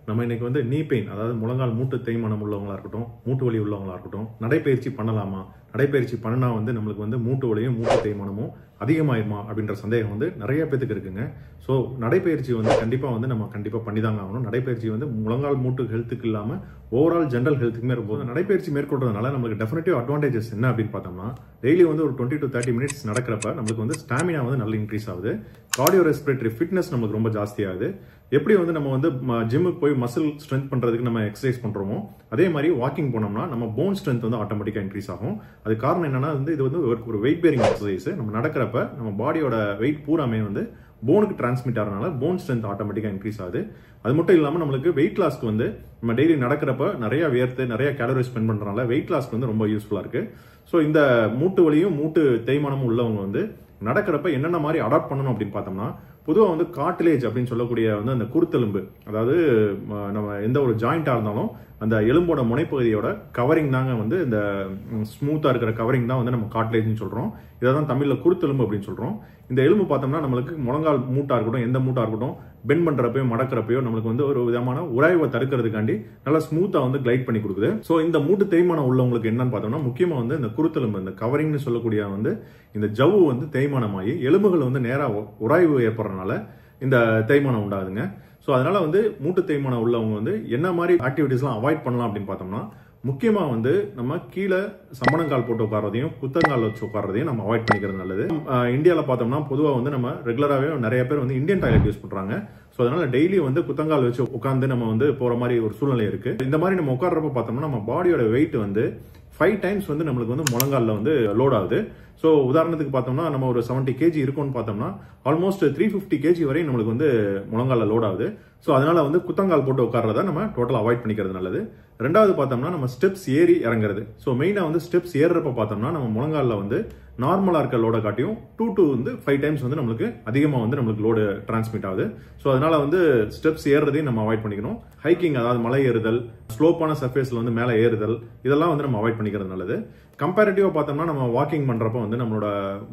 நம்ம இன்னைக்கு வந்து நீ பெயின், அதாவது முழங்கால் மூட்டு தேய்மானம் உள்ளவங்களா இருக்கட்டும், மூட்டு வலி உள்ளவங்களா இருக்கட்டும், நடைப்பயிற்சி பண்ணலாமா, நடைப்பயிற்சி பண்ணா வந்து நம்மளுக்கு வந்து மூட்டு வலியும் மூட்டு தேய்மானமும் அதிகமாயிருமா அப்படின்ற சந்தேகம் வந்து நிறைய பேத்துக்கு இருக்குங்க. ஸோ நடைப்பயிற்சி வந்து கண்டிப்பா பண்ணிதாங்க ஆகணும். நடைப்பயிற்சி வந்து முழங்கால் மூட்டு ஹெல்த்துக்கு இல்லாம ஓவரால் ஜென்ரல் ஹெல்த்துக்குமே ரொம்ப நடைப்பயிற்சி மேற்கொள்றதுனால நம்மளுக்கு டெஃபினட்டிவ் அட்வான்டேஜஸ் என்ன அப்படின்னு பார்த்தோம்னா, டெய்லி வந்து ஒரு 20 to 30 மினிட்ஸ் நடக்கிறப்ப நம்மளுக்கு வந்து ஸ்டாமினா வந்து நல்ல இன்க்ரீஸ் ஆகுது. கார்டியோ ரெஸ்பிரேட்டரி ஃபிட்னஸ் நம்மளுக்கு ரொம்ப ஜாஸ்தி ஆகுது. எப்படி வந்து நம்ம வந்து ஜிம்முக்கு போய் மசில் ஸ்ட்ரென்த் பண்றதுக்கு நம்ம எக்ஸசைஸ் பண்றோமோ அதே மாதிரி வாக்கிங் போனோம்னா நம்ம போன் ஸ்ட்ரென்த் வந்து ஆட்டோமேட்டிக்கா இன்க்ரீஸ் ஆகும். அது காரணம் என்னன்னா வந்து இது வந்து ஒரு வெயிட் பேரிங் எக்ஸசைஸ். நம்ம நடக்கிறப்ப நம்ம பாடியோட வெயிட் பூராமே வந்து போனுக்கு டிரான்ஸ்மிட் ஆகிறதுனால போன் ஸ்ட்ரென்த் ஆட்டோமேட்டிக்கா இன்க்ரீஸ் ஆகுது. அது மட்டும் இல்லாமல் நம்மளுக்கு வெயிட் லாஸ்க்கு வந்து நம்ம டெய்லி நடக்கிறப்ப நிறைய வியர்த்து நிறைய கேலரி ஸ்பெண்ட் பண்றதுனால வெயிட் லாஸ்க்கு வந்து ரொம்ப யூஸ்ஃபுல்லா இருக்கு. ஸோ இந்த மூட்டு வலியும் மூட்டு தேய்மானமும் உள்ளவங்க வந்து நடக்கிறப்ப என்னென்ன மாதிரி அடாப்ட் பண்ணணும் அப்படின்னு பார்த்தோம்னா, பொதுவாக வந்து கார்டிலேஜ் அப்படின்னு சொல்லக்கூடிய வந்து அந்த குருத்தெலும்பு, அதாவது நம்ம எந்த ஒரு ஜாயிண்டா இருந்தாலும் அந்த எலும்போட முனைப்பகுதியோட கவரிங் தாங்க வந்து இந்த ஸ்மூத்தா இருக்கிற கவரிங் தான் வந்து நம்ம கார்டிலேஜ்னு சொல்றோம். இதை தான் தமிழ்ல குருத்தெலும்பு அப்படின்னு சொல்றோம். இந்த எலும்பு பார்த்தோம்னா நம்மளுக்கு முழங்கால் மூட்டா இருக்கட்டும், எந்த மூட்டா இருக்கட்டும், பெண்ட் பண்றப்பயோ மடக்கிறப்பயோ நம்மளுக்கு வந்து ஒரு விதமான உராய்வை தடுக்கிறதுக்காண்டி நல்லா ஸ்மூத்தா வந்து கிளைட் பண்ணி கொடுக்குது. ஸோ இந்த மூட்டு தேய்மானம் உள்ளவங்களுக்கு என்னன்னு பார்த்தோம்னா, முக்கியமா வந்து இந்த குருத்தெலும்பு, இந்த கவரிங்னு சொல்லக்கூடிய வந்து இந்த ஜவ்வு வந்து தேய்மானமாகி எலும்புகள் வந்து நேரா உராய்வு ஏற்படுறதுனால இந்த தேய்மானம் உண்டாகுதுங்க. ஸோ அதனால வந்து மூட்டு தேய்மானம் உள்ளவங்க வந்து என்ன மாதிரி ஆக்டிவிட்டிஸ்லாம் அவாய்ட் பண்ணலாம் அப்படின்னு பார்த்தோம்னா, முக்கியமா வந்து நம்ம கீழே சம்மணங்கால் போட்டு உட்கார்றதையும் குத்தங்கால் வச்சு உட்கார்றதையும் நம்ம அவாய்ட் பண்ணிக்கிறது நல்லது. இந்தியாவில் பார்த்தோம்னா பொதுவாக வந்து நம்ம ரெகுலராகவே நிறைய பேர் வந்து இந்தியன் டாய்லெட் யூஸ் பண்றாங்க. ஸோ அதனால டெய்லி வந்து குத்தங்கால் வச்சு உட்காந்து நம்ம வந்து போற மாதிரி ஒரு சூழ்நிலை இருக்கு. இந்த மாதிரி நம்ம உட்கார்றப்ப பார்த்தோம்னா நம்ம பாடியோட வெயிட் வந்து 5 டைம்ஸ் வந்து நம்மளுக்கு வந்து முழங்கால்ல வந்து லோட் ஆகுது. ஸோ உதாரணத்துக்கு பார்த்தோம்னா நம்ம ஒரு 70 kg இருக்கும்னு பார்த்தோம்னா ஆல்மோஸ்ட் 350 kg வரை நம்மளுக்கு வந்து முழங்கால்ல லோட் ஆகுது. ஸோ அதனால வந்து குத்தங்கால் போட்டு உட்கார்றத நம்ம டோட்டல் அவாய்ட் பண்ணிக்கிறது நல்லது. ரெண்டாவது பார்த்தோம்னா நம்ம ஸ்டெப்ஸ் ஏறி இறங்குறது. ஸோ மெயினா வந்து ஸ்டெப்ஸ் ஏறுறப்ப பார்த்தோம்னா நம்ம முழங்கால்ல வந்து நார்மலா இருக்க லோட காட்டியும் 2 to 5 டைம்ஸ் வந்து நம்மளுக்கு அதிகமாக வந்து நம்மளுக்கு லோடு டிரான்ஸ்மிட் ஆகுது. ஸோ அதனால வந்து ஸ்டெப்ஸ் ஏறுறதையும் நம்ம அவாய்ட் பண்ணிக்கணும். ஹைக்கிங், அதாவது மலை ஏறுதல், ஸ்லோப்பான சர்ஃபேஸ்ல வந்து மேலே ஏறுதல், இதெல்லாம் வந்து நம்ம அவாய்ட் பண்ணிக்கிறது நல்லது. கம்பேரிட்டிவா பார்த்தோம்னா நம்ம வாக்கிங் பண்றப்ப வந்து நம்மளோட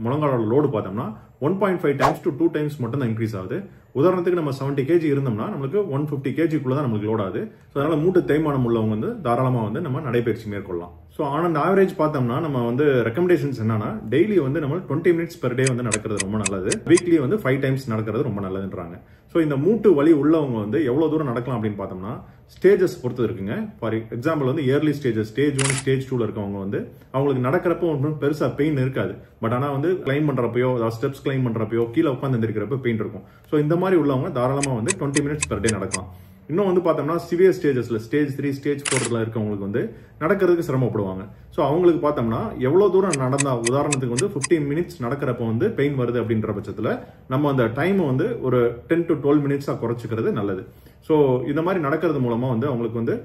முழங்காலோட லோடு பார்த்தோம்னா 1.5 டைம்ஸ் to 2 டைம்ஸ் மட்டும் தான் இன்க்ரீஸ் ஆகுது. உதாரணத்துக்கு நம்ம 70 kg இருந்தோம்னா நம்மளுக்கு 150 kg தான் நம்மளுக்கு லோட் ஆகுது. ஸோ அதனால மூட்டு தேய்மானம் உள்ளவங்க வந்து தாராளமா வந்து நம்ம நடைபயிற்சி மேற்கொள்ளலாம். ஸோ ஆன் ஆவரேஜ் பார்த்தோம்னா நம்ம வந்து ரெக்கமெண்டேஷன்ஸ் என்னன்னா, டெய்லி வந்து நம்ம 20 மினிட்ஸ் பெர் டே வந்து நடக்கிறது ரொம்ப நல்லது. வீக்லி வந்து 5 டைம்ஸ் நடக்கிறது ரொம்ப நல்லதுன்றாங்க. ஸோ இந்த மூட்டு வலி உள்ளவங்க வந்து எவ்வளவு தூரம் நடக்கலாம் அப்படின்னு பார்த்தோம்னா ஸ்டேஜஸ் பொறுத்து இருக்குங்க. ஃபார் எக்ஸாம்பிள் வந்து இயர்லி ஸ்டேஜஸ், ஸ்டேஜ் 1, ஸ்டேஜ் 2ல இருக்கவங்க வந்து அவங்களுக்கு நடக்கிறப்போ ஒன்றும் பெருசா பெயின் இருக்காது. பட் ஆனால் வந்து கிளைம் பண்றப்பயோ, அதாவது ஸ்டெப்ஸ் கிளைம் பண்றப்பயோ, கீழே உட்காந்து எந்திரிக்கிறப்ப பெயின் இருக்கும். ஸோ இந்த மாதிரி உள்ளவங்க தாராளமா வந்து 20 மினிட்ஸ் பெர் டே நடக்கலாம். இன்னும் வந்து பார்த்தோம்னா சிவியர் ஸ்டேஜஸ்ல ஸ்டேஜ் 3, ஸ்டேஜ் 4ல இருக்கவங்களுக்கு வந்து நடக்கிறதுக்கு சிரமப்படுவாங்க. ஸோ அவங்களுக்கு பார்த்தோம்னா எவ்வளவு தூரம் நடந்தா, உதாரணத்துக்கு வந்து 15 மினிட்ஸ் நடக்கிறப்ப வந்து பெயின் வருது அப்படின்ற பட்சத்தில் நம்ம அந்த டைம் வந்து ஒரு 10 to 12 மினிட்ஸா குறைச்சிக்கிறது நல்லது. ஸோ இந்த மாதிரி நடக்கிறது மூலமா வந்து அவங்களுக்கு வந்து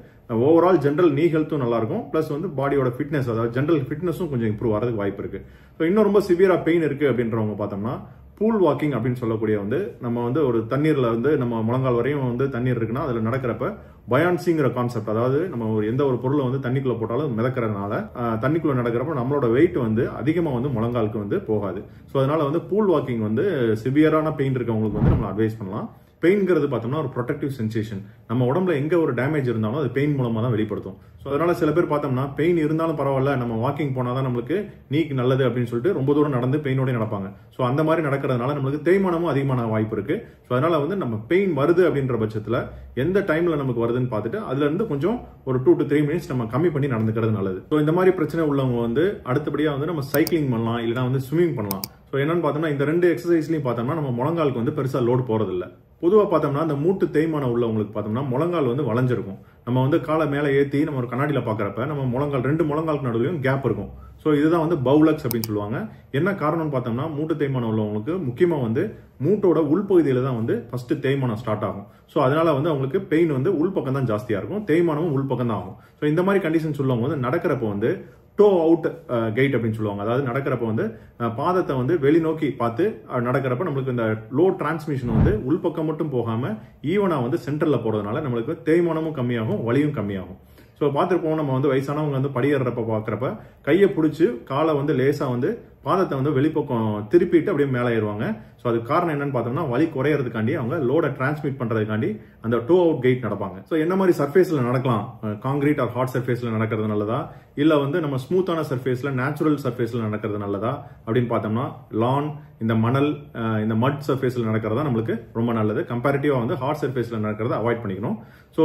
ஓவரால் ஜென்ரல் நீ ஹெல்த்தும் நல்லா இருக்கும். பிளஸ் வந்து பாடியோட ஃபிட்னஸ், அதாவது ஜென்ரல் ஃபிட்னஸும் கொஞ்சம் இம்ப்ரூவ் ஆகிறதுக்கு வாய்ப்பு இருக்கு. ஸோ இன்னும் ரொம்ப சிவியரா பெயின் இருக்கு அப்படின்றவங்க பார்த்தோம்னா பூல் வாக்கிங் அப்படின்னு சொல்லக்கூடிய வந்து நம்ம வந்து ஒரு தண்ணீர்ல வந்து நம்ம முழங்கால் வரையும் வந்து தண்ணீர் இருக்குன்னா அதுல நடக்கிறப்ப பயான்சிங்கிற கான்செப்ட், அதாவது நம்ம எந்த ஒரு பொருளை வந்து தண்ணிக்குள்ள போட்டாலும் மிதக்கிறதுனால தண்ணிக்குள்ள நடக்கிறப்ப நம்மளோட வெயிட் வந்து அதிகமா வந்து முழங்காலுக்கு வந்து போகாது. ஸோ அதனால வந்து பூல் வாக்கிங் வந்து சிவியரான பெயின் இருக்கவங்களுக்கு வந்து நம்ம அட்வைஸ் பண்ணலாம். பெயின்ங்கிறது பார்த்தோம்னா ஒரு ப்ரொடெக்டிவ் சென்சேஷன். நம்ம உடம்புல எங்க ஒரு டேமேஜ் இருந்தாலும் அது பெயின் மூலமா தான் வெளிப்படுத்தும். ஸோ அதனால சில பேர் பார்த்தோம்னா பெயின் இருந்தாலும் பரவாயில்ல, நம்ம வாக்கிங் போனாதான் நம்மளுக்கு நீக்கு நல்லது அப்படின்னு சொல்லிட்டு ரொம்ப தூரம் நடந்து பெயினோட நடப்பாங்க. ஸோ அந்த மாதிரி நடக்கிறதுனால நம்மளுக்கு தேய்மானமும் அதிகமான வாய்ப்பு இருக்கு. ஸோ அதனால வந்து நம்ம பெயின் வருது அப்படின்ற பட்சத்தில் எந்த டைம்ல நமக்கு வருதுன்னு பார்த்துட்டு அதுல இருந்து கொஞ்சம் ஒரு 2 to 3 மினிட்ஸ் நம்ம கம்மி பண்ணி நடந்துக்கிறது நல்லது. ஸோ இந்த மாதிரி பிரச்சனை உள்ளவங்க வந்து அடுத்தபடியா வந்து நம்ம சைக்கிளிங் பண்ணலாம், இல்லைன்னா வந்து ஸ்விமிங் பண்ணலாம். ஸோ என்னன்னு பார்த்தோம்னா இந்த 2 எக்ஸசைஸ்லையும் பார்த்தோம்னா நம்ம முழங்காலுக்கு வந்து பெருசா லோடு போறதில்லை. பொதுவாக பார்த்தோம்னா அந்த மூட்டு தேய்மானம் உள்ளவங்களுக்கு பார்த்தோம்னா முழங்கால் வந்து வளைஞ்சிருக்கும். நம்ம வந்து காலை மேலே ஏற்றி நம்ம ஒரு கண்ணாடியில் பார்க்குறப்ப நம்ம முழங்கால் 2 முழங்காலுக்கு நடுவுலையும் கேப் இருக்கும். ஸோ இதுதான் வந்து பவுலக்ஸ் அப்படின்னு சொல்லுவாங்க. என்ன காரணம்னு பார்த்தோம்னா மூட்டு தேய்மானம் உள்ளவங்களுக்கு முக்கியமாக வந்து மூட்டோட உள்பகுதியில தான் வந்து ஃபர்ஸ்ட் தேய்மானம் ஸ்டார்ட் ஆகும். ஸோ அதனால வந்து அவங்களுக்கு பெயின் வந்து உள்பக்கம் தான் ஜாஸ்தியா இருக்கும், தேய்மானமும் உள்பக்கம் தான் ஆகும். ஸோ இந்த மாதிரி கண்டிஷன் உள்ளவங்க வந்து நடக்கிறப்ப வந்து டோ அவுட் கெயிட் அப்படின்னு சொல்லுவாங்க. அதாவது நடக்கிறப்ப வந்து பாதத்தை வந்து வெளிநோக்கி பார்த்து நடக்கிறப்ப நம்மளுக்கு இந்த லோ டிரான்ஸ்மிஷன் வந்து உள்பக்கம் மட்டும் போகாம ஈவனா வந்து சென்டர்ல போறதுனால நம்மளுக்கு தேய்மானமும் கம்மியாகும், வலியும் கம்மியாகும். ஸோ பார்த்துருப்போம் நம்ம வந்து வயசானவங்க வந்து படியேறப்ப பார்க்குறப்ப கையை பிடிச்சி காலை வந்து லேசா வந்து பாதத்தை வந்து வெளிப்பக்கம் திருப்பிட்டு அப்படியே மேலே ஏறுவாங்க. ஸோ அதுக்கு காரணம் என்னன்னு பார்த்தோம்னா வலி குறையறதுக்காண்டி அவங்க லோடை டிரான்ஸ்மிட் பண்றதுக்காண்டி அந்த டோ அவுட் கெயிட் நடப்பாங்க. ஸோ என்ன மாதிரி சர்ஃபேஸ்ல நடக்கலாம், காங்கிரீட் ஆர் ஹார்ட் சர்ஃபேஸ்ல நடக்கிறது நல்லதா, இல்ல வந்து நம்ம ஸ்மூத்தான சர்ஃபேஸ்ல நேச்சுரல் சர்ஃபேஸ்ல நடக்கிறது நல்லதா அப்படின்னு பார்த்தோம்னா லான், இந்த மணல், இந்த மட் சர்ஃபேஸ்ல நடக்கிறதா நம்மளுக்கு ரொம்ப நல்லது. கம்பேரிட்டிவா வந்து ஹார்ட் சர்ஃபேஸ்ல நடக்கிறத அவாய்ட் பண்ணிக்கணும். So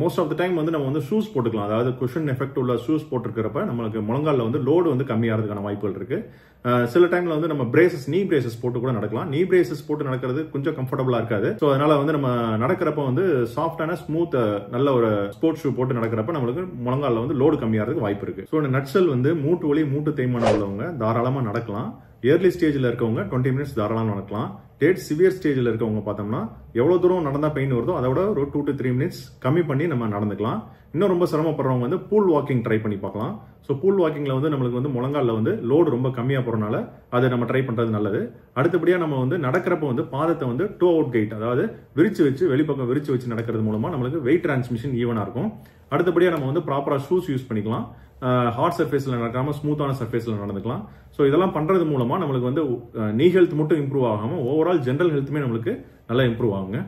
most of the time வந்து நம்ம வந்து ஷூஸ் போட்டுக்கலாம். அதாவது குஷன் எஃபெக்ட் உள்ள ஷூஸ் போட்டுருக்கிறப்ப நம்மளுக்கு முழங்கால வந்து லோடு வந்து கம்மியாகிறதுக்கான வாய்ப்புகள் இருக்கு. சில டைம்ல வந்து நம்ம பிரேசஸ், நீ பிரேசஸ் போட்டு கூட நடக்கலாம். நீ பிரேசஸ் போட்டு நடக்கிறது கொஞ்சம் கம்ஃபர்டபுளா இருக்காது. ஸோ அதனால வந்து நம்ம நடக்கிறப்ப வந்து சாஃப்டான ஸ்மூத் நல்ல ஒரு ஸ்போர்ட்ஸ் ஷூ போட்டு நடக்கிறப்ப நம்மளுக்கு முழங்கால வந்து லோடு கம்மியாகிறதுக்கு வாய்ப்பு இருக்கு. ஸோ இந்த நட்சல் வந்து மூட்டு வலி, மூட்டு தேய்மானம் உள்ளவங்க தாராளமா நடக்கலாம். ஏர்லி ஸ்டேஜ்ல இருக்கவங்க 20 மினிட்ஸ் தாராளமா நடக்கலாம். டேட் சிவியர் ஸ்டேஜ்ல இருக்கவங்க பார்த்தோம்னா எவ்வளவு தூரம் நடந்தா பெயின் வருதோ அதோட ஒரு 2 to 3 மினிட்ஸ் கம்மி பண்ணி நம்ம நடந்துக்கலாம். இன்னும் ரொம்ப சிரமப்படுறவங்க வந்து பூல் வாக்கிங் ட்ரை பண்ணி பார்க்கலாம். ஸோ பூல் வாக்கிங்ல வந்து நம்மளுக்கு வந்து முழங்கால வந்து லோடு ரொம்ப கம்மியா போறதுனால அதை நம்ம ட்ரை பண்றது நல்லது. அடுத்தபடியா நம்ம வந்து நடக்கிறப்ப வந்து பாதத்தை வந்து டோ அவுட் கெயிட், அதாவது விரிச்சு வச்சு வெளிப்பக்கம் விரிச்சு வச்சு நடக்கிறது மூலமா நம்மளுக்கு வெயிட் டிரான்ஸ்மிஷன் ஈவனா இருக்கும். அடுத்தபடியா நம்ம வந்து ப்ராப்பரா ஷூஸ் யூஸ் பண்ணிக்கலாம். ஹார்ட் சர்ஃபேஸ்ல நடக்காம ஸ்மூத்தான சர்ஃபேஸ்ல நடந்துக்கலாம். ஸோ இதெல்லாம் பண்றது மூலமா நம்மளுக்கு வந்து நீ ஹெல்த் மட்டும் இம்ப்ரூவ் ஆகாம ஓவரால் ஜென்ரல் ஹெல்த்துமே நம்மளுக்கு நல்லா இம்ப்ரூவ் ஆகுங்க.